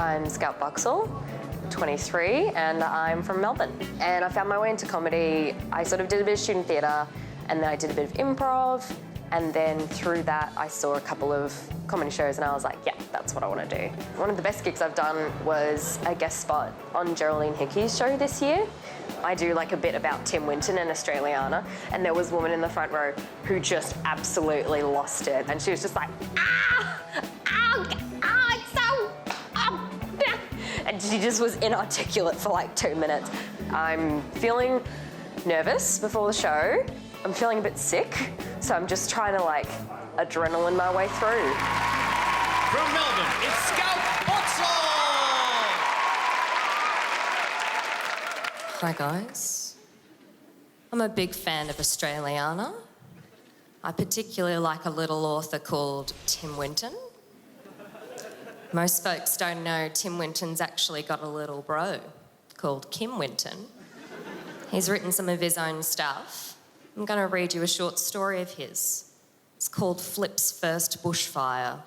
I'm Scout Buxall, 23, and I'm from Melbourne. And I found my way into comedy. I sort of did a bit of student theatre, and then I did a bit of improv, and then through that I saw a couple of comedy shows and I was like, yeah, that's what I want to do. One of the best gigs I've done was a guest spot on Geraldine Hickey's show this year. I do like a bit about Tim Winton and Australiana, and there was a woman in the front row who just absolutely lost it, and she was just like, it's so, and she just was inarticulate for like 2 minutes. I'm feeling nervous before the show. I'm feeling a bit sick, so I'm just trying to like adrenaline my way through. From Melbourne, it's Scout Buxall! Hi guys. I'm a big fan of Australiana. I particularly like a little author called Tim Winton. Most folks don't know Tim Winton's actually got a little bro called Kim Winton. He's written some of his own stuff. I'm going to read you a short story of his. It's called Flip's First Bushfire.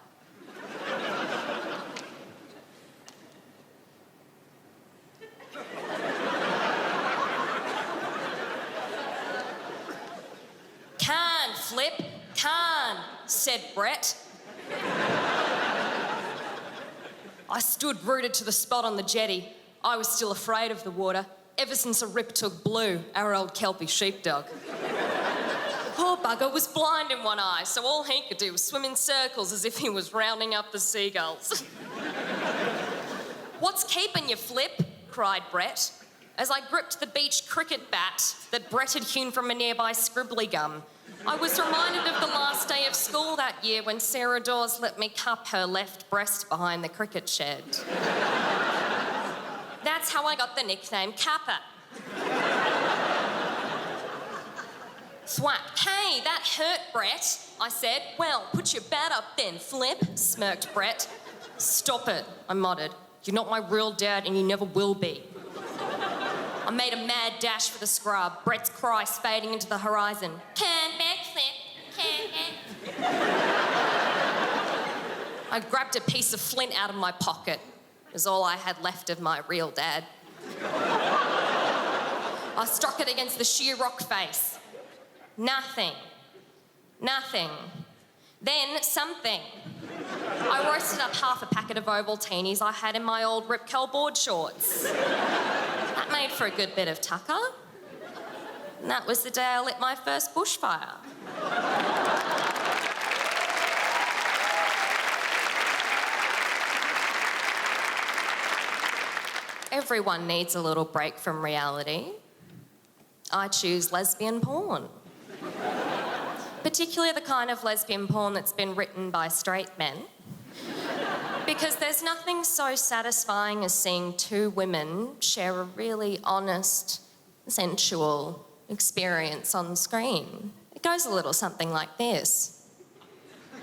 Can't, Flip, can't, said Brett. I stood rooted to the spot on the jetty. I was still afraid of the water, ever since a rip took Blue, our old Kelpie sheepdog. Poor bugger was blind in one eye, so all he could do was swim in circles as if he was rounding up the seagulls. What's keeping you, Flip? Cried Brett, as I gripped the beach cricket bat that Brett had hewn from a nearby scribbly gum. I was reminded of the last day of school that year when Sarah Dawes let me cup her left breast behind the cricket shed. That's how I got the nickname Kappa. Thwack. Hey, that hurt, Brett, I said. Well, put your bat up then, Flip, smirked Brett. Stop it, I muttered. You're not my real dad and you never will be. I made a mad dash for the scrub, Brett's cry fading into the horizon. Turn back, Flip, turn back. I grabbed a piece of flint out of my pocket. It was all I had left of my real dad. I struck it against the sheer rock face. Nothing. Nothing. Then something. I roasted up half a packet of Ovaltinis I had in my old Rip Curl board shorts. That made for a good bit of tucker. And that was the day I lit my first bushfire. Everyone needs a little break from reality. I choose lesbian porn. Particularly the kind of lesbian porn that's been written by straight men. Because there's nothing so satisfying as seeing two women share a really honest, sensual experience on screen. It goes a little something like this.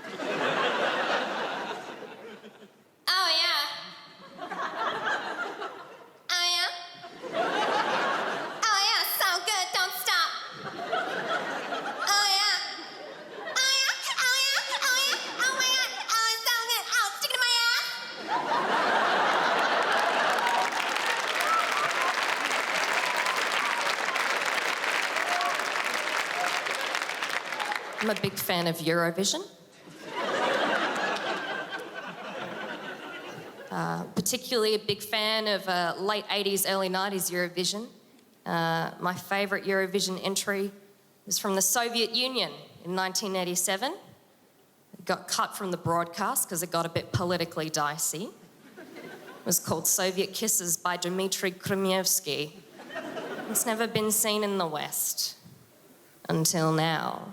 Oh, yeah. Oh, yeah? Oh, yeah, so good, don't stop. Oh, yeah. Oh, yeah, oh, yeah, oh, yeah, oh, my God. Oh, it's so good. Oh, stick it in my ass. I'm a big fan of Eurovision. Particularly a big fan of late 80s, early 90s Eurovision. My favourite Eurovision entry was from the Soviet Union in 1987. It got cut from the broadcast because it got a bit politically dicey. It was called Soviet Kisses by Dmitry Kremyevsky. It's never been seen in the West. Until now.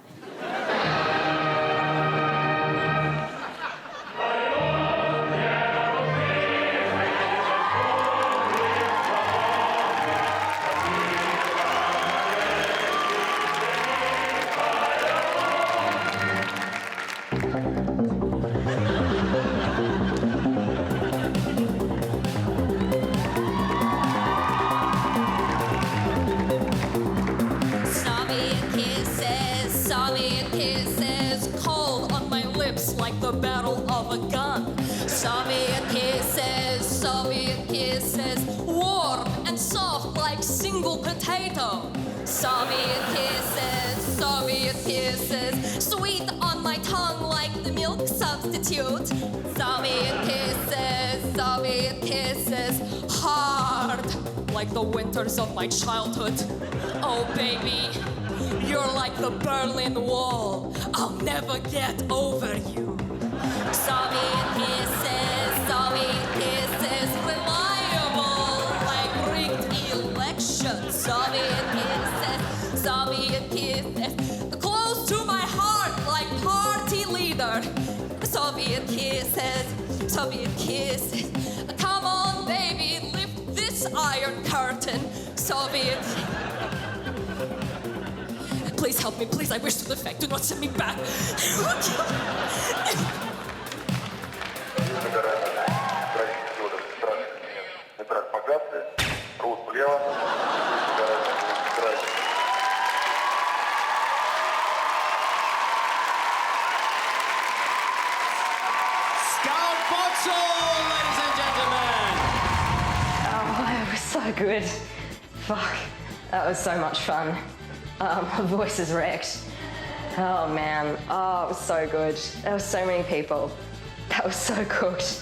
Soviet kisses, Soviet kisses, warm and soft like single potato. Soviet kisses, sweet on my tongue like the milk substitute. Soviet kisses, hard like the winters of my childhood. Oh baby, you're like the Berlin Wall. I'll never get over you. Soviet kisses, reliable like rigged elections. Soviet kisses, close to my heart like party leader. Soviet kisses, come on baby, lift this iron curtain. Soviet. Please help me, please, I wish to the effect, do not send me back. Scout Botzel, ladies and gentlemen. Oh, that was so good. Fuck, that was so much fun. My voice is wrecked. Oh man, oh, it was so good. There were so many people. That was so cooked.